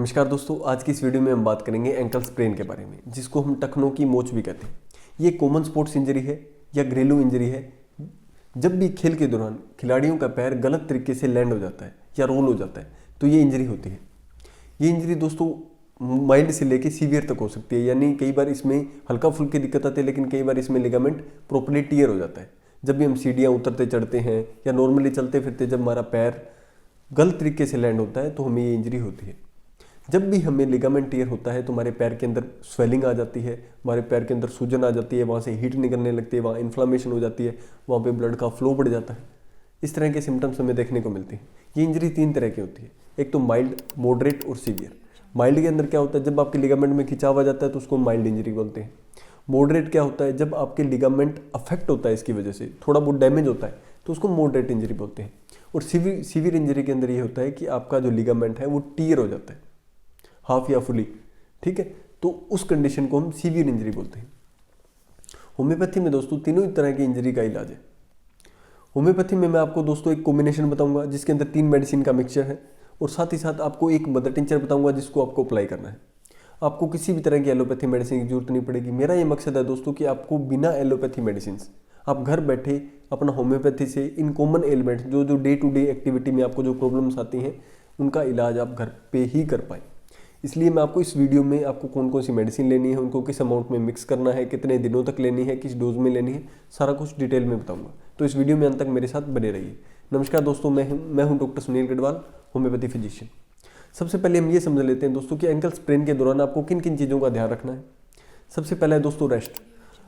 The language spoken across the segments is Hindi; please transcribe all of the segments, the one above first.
नमस्कार दोस्तों, आज की इस वीडियो में हम बात करेंगे एंकल स्प्रेन के बारे में, जिसको हम टखनों की मोच भी कहते हैं। ये कॉमन स्पोर्ट्स इंजरी है या घरेलू इंजरी है। जब भी खेल के दौरान खिलाड़ियों का पैर गलत तरीके से लैंड हो जाता है या रोल हो जाता है तो ये इंजरी होती है। ये इंजरी दोस्तों माइल्ड से लेके सीवियर तक हो सकती है, यानी कई बार इसमें हल्का फुल्की दिक्कत आती है, लेकिन कई बार इसमें लिगामेंट प्रॉपर्ली टियर हो जाता है। जब भी हम सीढ़ियाँ उतरते चढ़ते हैं या नॉर्मली चलते फिरते जब हमारा पैर गलत तरीके से लैंड होता है तो हमें ये इंजरी होती है। जब भी हमें लिगामेंट टियर होता है तो हमारे पैर के अंदर स्वेलिंग आ जाती है, हमारे पैर के अंदर सूजन आ जाती है, वहाँ से हीट निकलने लगती है, वहाँ इन्फ्लामेशन हो जाती है, वहाँ पे ब्लड का फ्लो बढ़ जाता है। इस तरह के सिम्टम्स हमें देखने को मिलते हैं। ये इंजरी तीन तरह की होती है, एक तो माइल्ड, मॉडरेट और सीवियर। माइल्ड के अंदर क्या होता है, जब आपके लिगामेंट में खिंचाव आ जाता है तो उसको माइल्ड इंजरी बोलते हैं। मॉडरेट क्या होता है, जब आपके लिगामेंट अफेक्ट होता है, इसकी वजह से थोड़ा बहुत डैमेज होता है तो उसको मॉडरेट इंजरी बोलते हैं। और सीवियर इंजरी के अंदर ये होता है कि आपका जो लिगामेंट है वो टियर हो जाता है, हाफ या फुली, ठीक है, तो उस कंडीशन को हम सीवियर इंजरी बोलते हैं। होम्योपैथी में दोस्तों तीनों ही तरह की इंजरी का इलाज है। होम्योपैथी में मैं आपको दोस्तों एक कॉम्बिनेशन बताऊंगा जिसके अंदर 3 मेडिसिन का मिक्सचर है, और साथ ही साथ आपको एक मदर टिंचर बताऊंगा जिसको आपको अप्लाई करना है। आपको किसी भी तरह की एलोपैथी मेडिसिन की जरूरत नहीं पड़ेगी। मेरा ये मकसद है दोस्तों कि आपको बिना एलोपैथी मेडिसिन आप घर बैठे अपना होम्योपैथी से इन कॉमन एलिमेंट्स जो डे टू डे एक्टिविटी में आपको जो प्रॉब्लम्स आती हैं उनका इलाज आप घर पे ही कर पाएँ। इसलिए मैं आपको इस वीडियो में आपको कौन कौन सी मेडिसिन लेनी है, उनको किस अमाउंट में मिक्स करना है, कितने दिनों तक लेनी है, किस डोज में लेनी है, सारा कुछ डिटेल में बताऊंगा। तो इस वीडियो में अंत तक मेरे साथ बने रहिए। नमस्कार दोस्तों, मैं हूं doctor Sunil Garhwal, homeopathy physician. सबसे पहले हम ये समझ लेते हैं दोस्तों कि एंकल स्प्रेन के दौरान आपको किन किन चीज़ों का ध्यान रखना है। सबसे पहला है दोस्तों रेस्ट।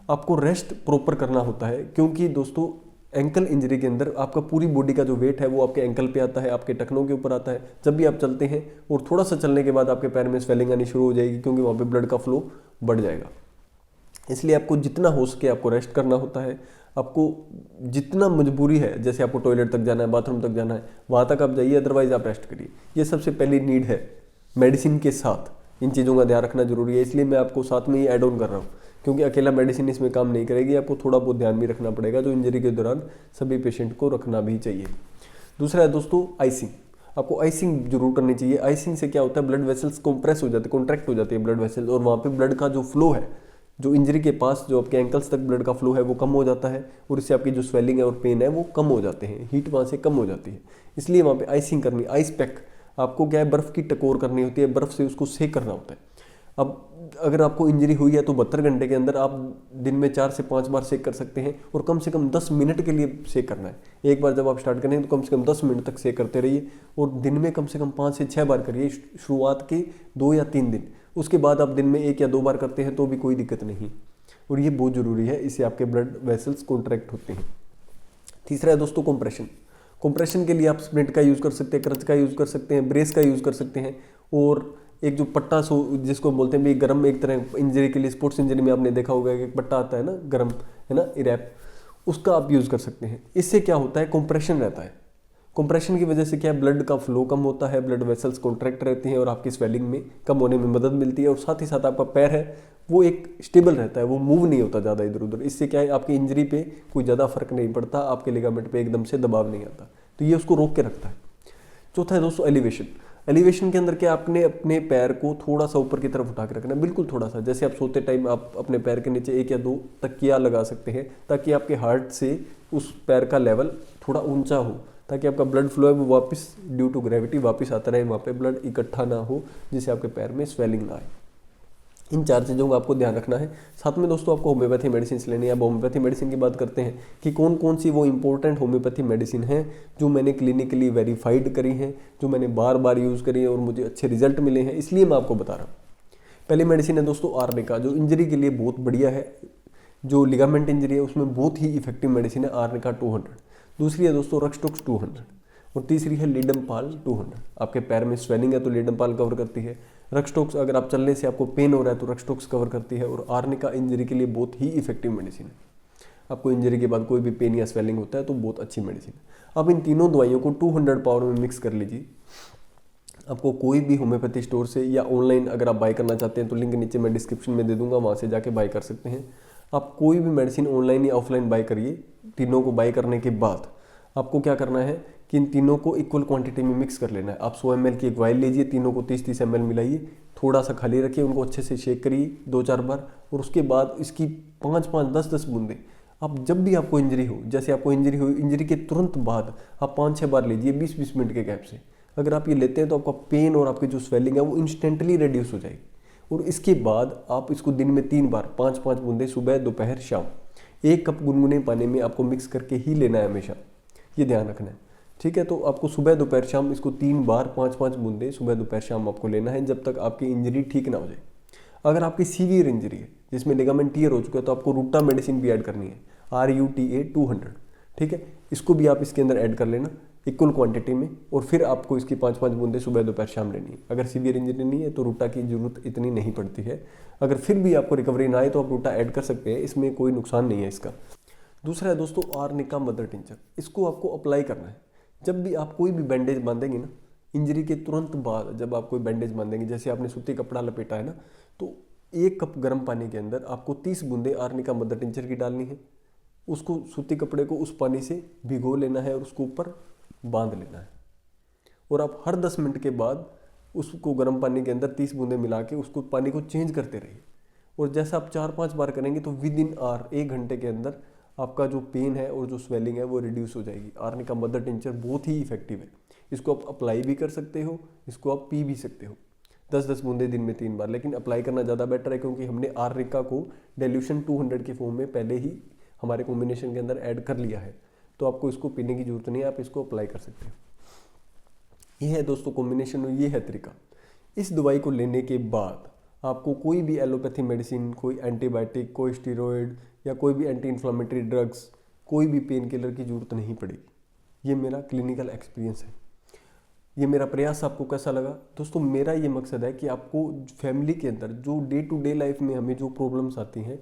आपको रेस्ट प्रॉपर करना होता है, क्योंकि दोस्तों एंकल इंजरी के अंदर आपका पूरी बॉडी का जो वेट है वो आपके एंकल पे आता है, आपके टखनों के ऊपर आता है। जब भी आप चलते हैं और थोड़ा सा चलने के बाद आपके पैर में स्वेलिंग आनी शुरू हो जाएगी, क्योंकि वहाँ पे ब्लड का फ्लो बढ़ जाएगा। इसलिए आपको जितना हो सके आपको रेस्ट करना होता है। आपको जितना मजबूरी है, जैसे आपको टॉयलेट तक जाना है, बाथरूम तक जाना है, वहाँ तक आप जाइए, अदरवाइज आप रेस्ट करिए। ये सबसे पहली नीड है। मेडिसिन के साथ इन चीज़ों का ध्यान रखना जरूरी है, इसलिए मैं आपको साथ में ही ऐड ऑन कर रहा हूँ, क्योंकि अकेला मेडिसिन इसमें काम नहीं करेगी। आपको थोड़ा बहुत ध्यान भी रखना पड़ेगा, जो इंजरी के दौरान सभी पेशेंट को रखना भी चाहिए। दूसरा है दोस्तों आइसिंग। आपको आइसिंग जरूर करनी चाहिए। आइसिंग से क्या होता है, ब्लड वेसल्स कंप्रेस हो जाते हैं, कॉन्ट्रैक्ट हो जाती है ब्लड वेसल्स, और वहाँ पे ब्लड का जो फ्लो है, जो इंजरी के पास जो आपके एंकल्स तक ब्लड का फ्लो है वो कम हो जाता है, और इससे आपकी जो स्वेलिंग है और पेन है वो कम हो जाते हैं, हीट वहाँ से कम हो जाती है। इसलिए वहाँ पे आइसिंग करनी, आइस पैक, आपको क्या है, बर्फ़ की टकोर करनी होती है, बर्फ़ से उसको सेक करना होता है। अब अगर आपको इंजरी हुई है तो 72 घंटे के अंदर आप दिन में 4 से 5 बार सेक कर सकते हैं, और कम से कम 10 मिनट के लिए सेक करना है। एक बार जब आप स्टार्ट करें तो कम से कम 10 मिनट तक सेक करते रहिए, और दिन में कम से कम 5 से 6 बार करिए, शुरुआत के 2 या 3 दिन। उसके बाद आप दिन में 1 या 2 बार करते हैं तो भी कोई दिक्कत नहीं, और ये बहुत ज़रूरी है, इससे आपके ब्लड वेसल्स कॉन्ट्रैक्ट होते हैं। तीसरा है दोस्तों कंप्रेशन। कंप्रेशन के लिए आप स्प्रिंट का यूज़ कर सकते हैं, क्रच का यूज़ कर सकते हैं, ब्रेस का यूज़ कर सकते हैं, और एक जो पट्टा सो जिसको बोलते हैं भी गरम, एक तरह इंजरी के लिए, स्पोर्ट्स इंजरी में आपने देखा होगा कि एक पट्टा आता है ना गरम, है ना, इरैप, उसका आप यूज़ कर सकते हैं। इससे क्या होता है, कंप्रेशन रहता है। कंप्रेशन की वजह से क्या है, ब्लड का फ्लो कम होता है, ब्लड वेसल्स कॉन्ट्रैक्ट रहती हैं, और आपकी स्वेलिंग में कम होने में मदद मिलती है, और साथ ही साथ आपका पैर है वो एक स्टेबल रहता है, वो मूव नहीं होता ज़्यादा इधर उधर। इससे क्या है, आपकी इंजरी पे कोई ज़्यादा फर्क नहीं पड़ता, आपके लिगामेंट पे एकदम से दबाव नहीं आता, तो ये उसको रोक के रखता है। चौथा है दोस्तों एलिवेशन। एलिवेशन के अंदर क्या, आपने अपने पैर को थोड़ा सा ऊपर की तरफ उठा के रखना है, बिल्कुल थोड़ा सा। जैसे आप सोते टाइम आप अपने पैर के नीचे 1 या 2 तकिया लगा सकते हैं, ताकि आपके हार्ट से उस पैर का लेवल थोड़ा ऊंचा हो, ताकि आपका ब्लड फ्लो है वो वापस ड्यू टू ग्रेविटी वापस आता रहे, वहाँ पे ब्लड इकट्ठा ना हो, जिससे आपके पैर में स्वेलिंग ना आए। इन 4 चीज़ों का आपको ध्यान रखना है। साथ में दोस्तों आपको होम्योपैथी मेडिसिन लेनी है। अब होम्योपैथी मेडिसिन की बात करते हैं कि कौन कौन सी वो इंपॉर्टेंट होम्योपैथी मेडिसिन हैं जो मैंने क्लिनिकली वेरीफाइड करी हैं, जो मैंने बार बार यूज़ करी है और मुझे अच्छे रिजल्ट मिले हैं, इसलिए मैं आपको बता रहा हूँ। पहली मेडिसिन है दोस्तों आर्निका, जो इंजरी के लिए बहुत बढ़िया है, जो लिगामेंट इंजरी है उसमें बहुत ही इफेक्टिव मेडिसिन है आर्निका 200। दूसरी है दोस्तों रक्सटॉक्स 200, और तीसरी है लीडमपाल 200। आपके पैर में स्वेलिंग है तो लीडमपाल कवर करती है। रक्सटॉक्स अगर आप चलने से आपको पेन हो रहा है तो रक्सटॉक्स कवर करती है, और आर्निका इंजरी के लिए बहुत ही इफेक्टिव मेडिसिन है। आपको इंजरी के बाद कोई भी पेन या स्वेलिंग होता है तो बहुत अच्छी मेडिसिन है। अब इन तीनों दवाइयों को 200 पावर में मिक्स कर लीजिए। आपको कोई भी होम्योपैथी स्टोर से या ऑनलाइन अगर आप बाय करना चाहते हैं तो लिंक नीचे मैं डिस्क्रिप्शन में दे दूंगा, वहाँ से जाके बाय कर सकते हैं। आप कोई भी मेडिसिन ऑनलाइन या ऑफलाइन बाय करिए। तीनों को बाय करने के बाद आपको क्या करना है कि इन तीनों को इक्वल क्वांटिटी में मिक्स कर लेना है। आप 100 ml की एक वाइल लीजिए, तीनों को 30-30 ml मिलाइए, थोड़ा सा खाली रखिए, उनको अच्छे से शेक करिए 2-4 बार, और उसके बाद इसकी 5-5, 10-10 बूंदे आप जब भी आपको इंजरी हो, जैसे आपको इंजरी हो, इंजरी के तुरंत बाद आप 5-6 बार लीजिए 20-20 मिनट के गैप से। अगर आप ये लेते हैं तो आपका पेन और आपकी जो स्वेलिंग है वो इंस्टेंटली रिड्यूस हो जाएगी। और इसके बाद आप इसको दिन में 3 बार 5-5 बूंदे सुबह, दोपहर, शाम 1 कप गुनगुने पानी में आपको मिक्स करके ही लेना है हमेशा, ये ध्यान रखना है। ठीक है, तो आपको सुबह, दोपहर, शाम इसको 3 बार 5-5 बूंदे सुबह, दोपहर, शाम आपको लेना है जब तक आपकी इंजरी ठीक ना हो जाए। अगर आपकी सीवियर इंजरी है जिसमें लिगामेंट टियर हो चुका है तो आपको रूटा मेडिसिन भी ऐड करनी है, RUTA 200। ठीक है, इसको भी आप इसके अंदर ऐड कर लेना इक्वल क्वांटिटी में, और फिर आपको इसकी 5-5 बूंदे सुबह, दोपहर, शाम लेनी है। अगर सीवियर इंजरी नहीं है तो रूटा की जरूरत इतनी नहीं पड़ती है। अगर फिर भी आपको रिकवरी ना आए तो आप रूटा ऐड कर सकते हैं, इसमें कोई नुकसान नहीं है इसका। दूसरा है दोस्तों आर्निका मदर टिंचर। इसको आपको अप्लाई करना है जब भी आप कोई भी बैंडेज बांधेंगे ना, इंजरी के तुरंत बाद जब आप कोई बैंडेज बांधेंगे, जैसे आपने सूती कपड़ा लपेटा है ना, तो 1 कप गर्म पानी के अंदर आपको 30 बूंदे आर्निका मदर टिंचर की डालनी है। उसको सूती कपड़े को उस पानी से भिगो लेना है और उसको ऊपर बांध लेना है, और आप हर 10 मिनट के बाद उसको गर्म पानी के अंदर 30 बूंदे मिला के उसको पानी को चेंज करते रहिए। और जैसा आप 4-5 बार करेंगे तो विद इन आवर 1 घंटे के अंदर आपका जो पेन है और जो स्वेलिंग है वो रिड्यूस हो जाएगी। आर्निका मदर टिंचर बहुत ही इफेक्टिव है, इसको आप अप्लाई भी कर सकते हो, इसको आप पी भी सकते हो 10-10 बूंदे दिन में 3 बार। लेकिन अप्लाई करना ज़्यादा बेटर है क्योंकि हमने आर्निका को डेल्यूशन 200 के फॉर्म में पहले ही हमारे कॉम्बिनेशन के अंदर ऐड कर लिया है, तो आपको इसको पीने की जरूरत नहीं है, आप इसको अप्लाई कर सकते हो। ये है दोस्तों कॉम्बिनेशन, और ये है तरीका। इस दवाई को लेने के बाद आपको कोई भी एलोपैथी मेडिसिन, कोई एंटीबायोटिक, कोई स्टीरॉयड या कोई भी एंटी इन्फ्लामेटरी ड्रग्स, कोई भी पेन किलर की जरूरत नहीं पड़ेगी। ये मेरा क्लिनिकल एक्सपीरियंस है। ये मेरा प्रयास आपको कैसा लगा दोस्तों? मेरा ये मकसद है कि आपको फैमिली के अंदर जो डे टू डे लाइफ में हमें जो प्रॉब्लम्स आती हैं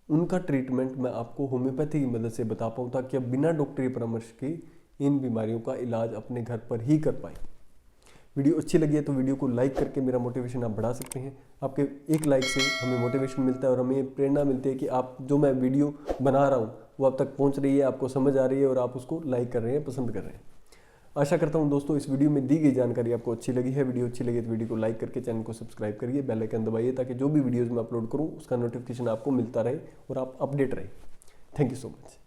उनका ट्रीटमेंट मैं आपको होम्योपैथी की मदद से बता पाऊँ, ताकि आप बिना डॉक्टरी परामर्श के इन बीमारियों का इलाज अपने घर पर ही कर पाएँ। वीडियो अच्छी लगी है तो वीडियो को लाइक करके मेरा मोटिवेशन आप बढ़ा सकते हैं। आपके एक लाइक से हमें मोटिवेशन मिलता है और हमें प्रेरणा मिलती है कि आप जो मैं वीडियो बना रहा हूँ वो आप तक पहुँच रही है, आपको समझ आ रही है और आप उसको लाइक कर रहे हैं, पसंद कर रहे हैं। आशा करता हूँ दोस्तों इस वीडियो में दी गई जानकारी आपको अच्छी लगी है। वीडियो अच्छी लगी तो वीडियो को लाइक करके चैनल को सब्सक्राइब करिए, बेल आइकन दबाइए ताकि जो भी वीडियोज़ मैं अपलोड करूँ उसका नोटिफिकेशन आपको मिलता रहे और आप अपडेट रहे। Thank you so much.